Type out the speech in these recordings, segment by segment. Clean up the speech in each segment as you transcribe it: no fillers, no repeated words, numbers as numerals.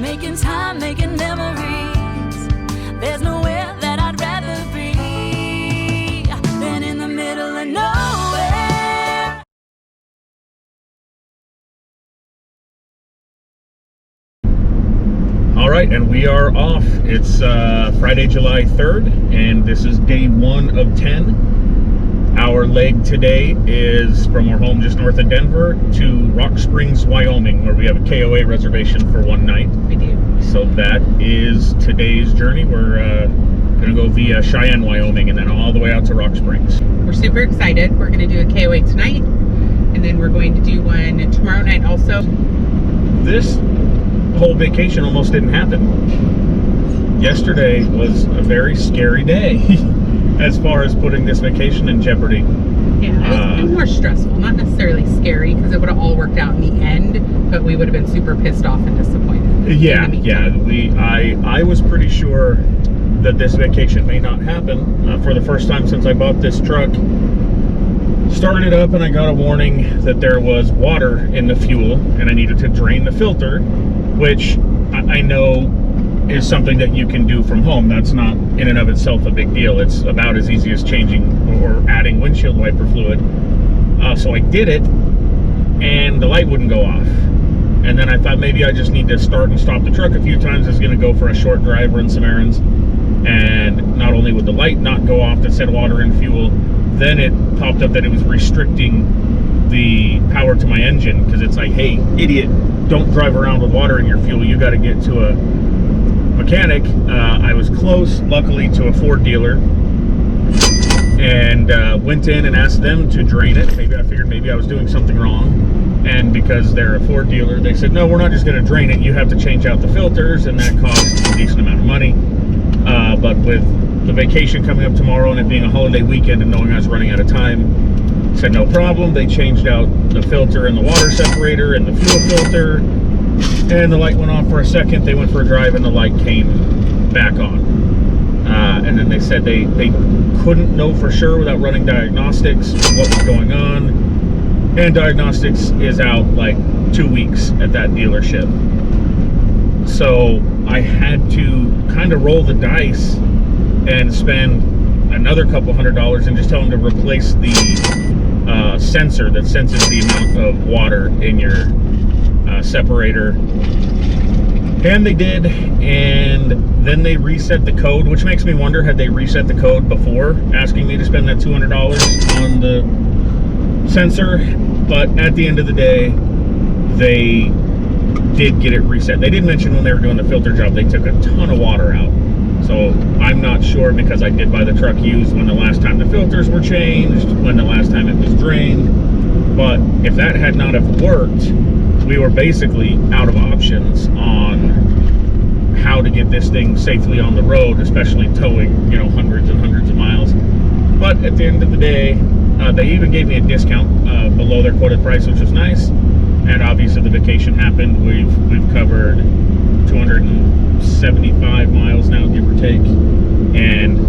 making time, making memories. There's nowhere that I'd rather be than in the middle of nowhere. All right, and we are off. It's Friday, July 3rd, and this is day 1 of 10. Our leg today is from our home just north of Denver to Rock Springs, Wyoming, where we have a KOA reservation for one night. We do. So that is today's journey. We're going to go via Cheyenne, Wyoming, and then all the way out to Rock Springs. We're super excited. We're going to do a KOA tonight, and then we're going to do one tomorrow night also. This whole vacation almost didn't happen. Yesterday was a very scary day as far as putting this vacation in jeopardy. Yeah, it was more stressful, not necessarily scary, because it would have all worked out in the end, but we would have been super pissed off and disappointed. Yeah. I was pretty sure that this vacation may not happen. For the first time since I bought this truck, started it up and I got a warning that there was water in the fuel and I needed to drain the filter, which I know is something that you can do from home. That's not in and of itself a big deal. It's about as easy as changing or adding windshield wiper fluid. So I did it and the light wouldn't go off. And then I thought maybe I just need to start and stop the truck a few times. I was going to go for a short drive, run some errands. And not only would the light not go off that said water and fuel, then it popped up that it was restricting the power to my engine, because it's like, hey, idiot, don't drive around with water in your fuel. You got to get to a mechanic. I was close, luckily, to a Ford dealer, and went in and asked them to drain it. Maybe I figured maybe I was doing something wrong, and because they're a Ford dealer, they said, no, we're not just going to drain it. You have to change out the filters, and that costs a decent amount of money. But with the vacation coming up tomorrow and it being a holiday weekend and knowing I was running out of time, said no problem. They changed out the filter and the water separator and the fuel filter, and the light went off for a second. They went for a drive and the light came back on. And then they said they couldn't know for sure without running diagnostics what was going on. And diagnostics is out like 2 weeks at that dealership. So I had to kind of roll the dice and spend another couple $100s and just tell them to replace the sensor that senses the amount of water in your separator. And they did, and then they reset the code, which makes me wonder, had they reset the code before asking me to spend that $200 on the sensor? But at the end of the day, they did get it reset. They did mention when they were doing the filter job, they took a ton of water out. So I'm not sure, because I did buy the truck used, when the last time the filters were changed, when the last time it was drained. But if that had not have worked, we were basically out of options on how to get this thing safely on the road, especially towing, hundreds and hundreds of miles. But at the end of the day, they even gave me a discount below their quoted price, which was nice. And obviously the vacation happened. We've covered 275 miles now, give or take, and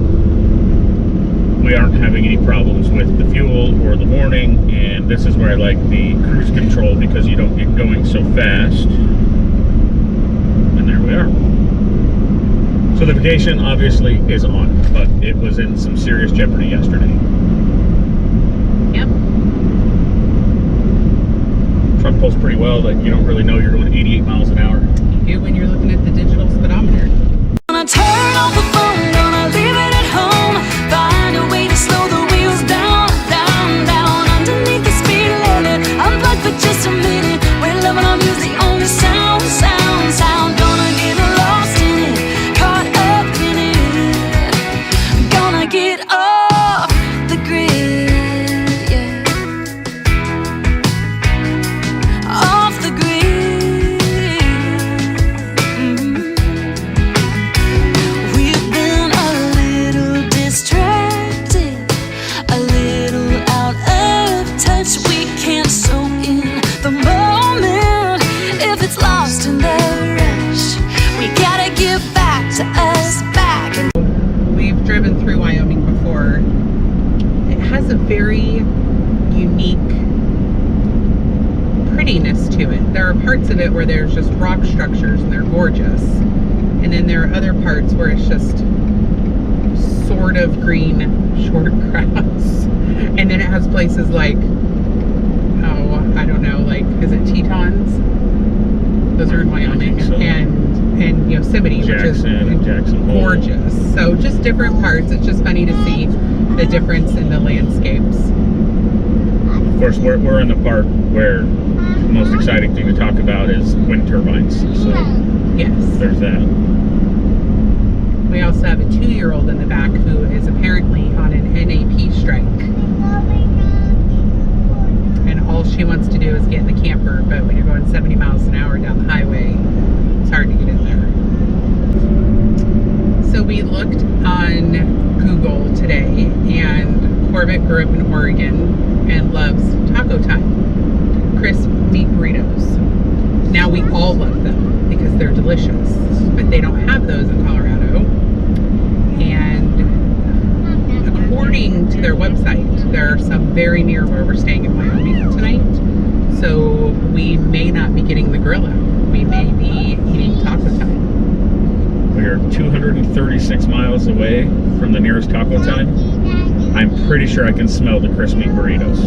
we aren't having any problems with the fuel or the morning. And this is where I like the cruise control, because you don't get going so fast. And there we are. So the vacation obviously is on, but it was in some serious jeopardy yesterday. Yep. Truck pulls pretty well, that you don't really know you're doing 88 miles an hour. You do when you're looking at the digital speedometer. Gonna turn off the phone, gonna leave it at home. Find a way to slow the wheels down, down, down. Underneath the speed limit, unplug for just a minute. We're loving our music, only sound, sound, sound. Gonna get lost in it, caught up in it. Gonna get off the grid, yeah. Off the grid. We're are parts of it where there's just rock structures and they're gorgeous. And then there are other parts where it's just sort of green, short grass. And then it has places like, oh, I don't know, like, is it Tetons? Those are in Wyoming. So. And Yosemite, Jackson, which is and Jackson Hole. gorgeous. So just different parts. It's just funny to see the difference in the landscapes. Of course, we're in the part where the most exciting thing to talk about is wind turbines. So Yes. there's that. We also have a 2-year-old in the back who is apparently on an NAP strike. And all she wants to do is get in the camper, but when you're going 70 miles an hour down the highway, it's hard to get in there. So we looked on Google today, and Corbett grew up in Oregon and loves Taco Time, crisp meat burritos. Now we all love them because they're delicious, but they don't have those in Colorado. And according to their website, there are some very near where we're staying in Wyoming tonight. So we may not be getting the grill out. We may be eating Taco Time. We are 236 miles away from the nearest Taco Time. I'm pretty sure I can smell the crisp meat burritos.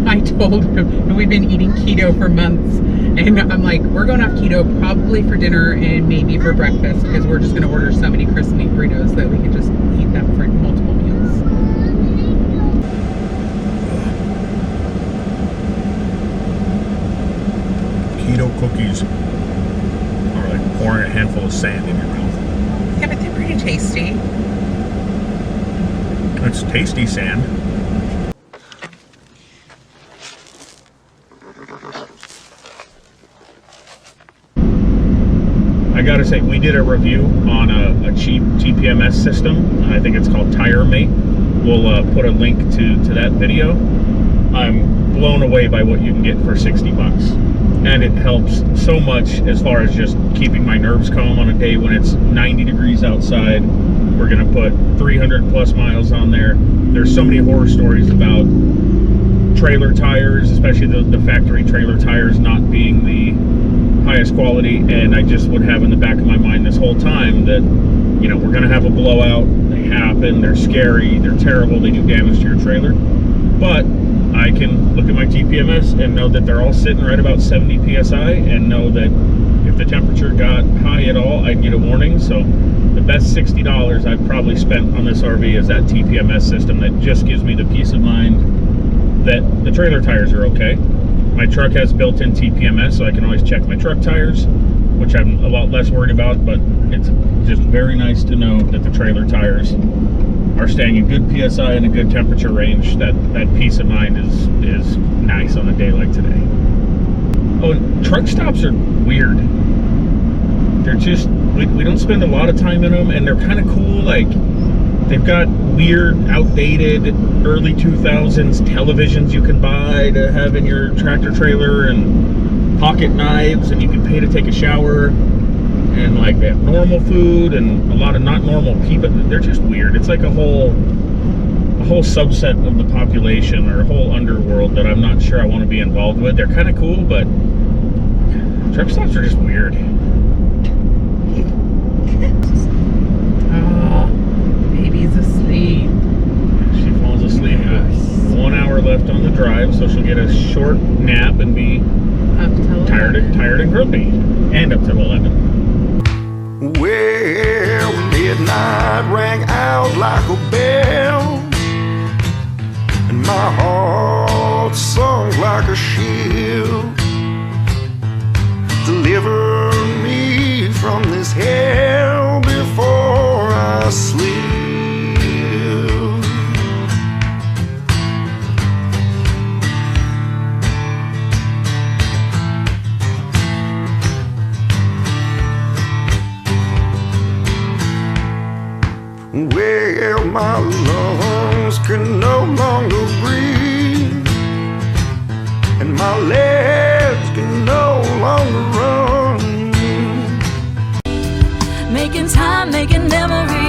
I told him we've been eating keto for months, and I'm like, we're going off keto probably for dinner and maybe for breakfast because we're just going to order so many crisp meat burritos that we can just eat them for multiple meals. Keto cookies are like pouring a handful of sand in your mouth. Yeah, but they're pretty tasty. It's tasty sand. I gotta say, we did a review on a cheap TPMS system. I think it's called Tire Mate. We'll put a link to that video. I'm blown away by what you can get for 60 bucks. And it helps so much as far as just keeping my nerves calm on a day when it's 90 degrees outside. We're gonna put 300 plus miles on there. There's so many horror stories about trailer tires, especially the factory trailer tires not being the highest quality, and I just would have in the back of my mind this whole time that, you know, we're gonna have a blowout. They happen, they're scary, they're terrible, they do damage to your trailer. But I can look at my TPMS and know that they're all sitting right about 70 PSI and know that if the temperature got high at all, I'd get a warning. So the best $60 I've probably spent on this RV is that TPMS system that just gives me the peace of mind that the trailer tires are okay. My truck has built-in TPMS, so I can always check my truck tires, which I'm a lot less worried about, but it's just very nice to know that the trailer tires are staying in good PSI and a good temperature range. That peace of mind is nice on a day like today. Oh, and truck stops are weird. They're just, we don't spend a lot of time in them, and they're kind of cool. Like, they've got weird, outdated, early 2000s televisions you can buy to have in your tractor trailer, and pocket knives, and you can pay to take a shower, and like they have normal food and a lot of not normal people. They're just weird. It's like a whole subset of the population, or a whole underworld that I'm not sure I want to be involved with. They're kind of cool, but truck stops are just weird. Baby's asleep. She falls asleep. 1 hour left on the drive, so she'll get a short nap and be Up till tired and grumpy, and up till 11. Well, midnight rang out like a bell, and my heart sung like a shield. Deliver me from this hell before I sleep. Well, my lungs can no longer breathe, and my legs can no longer run. Making time, making memories.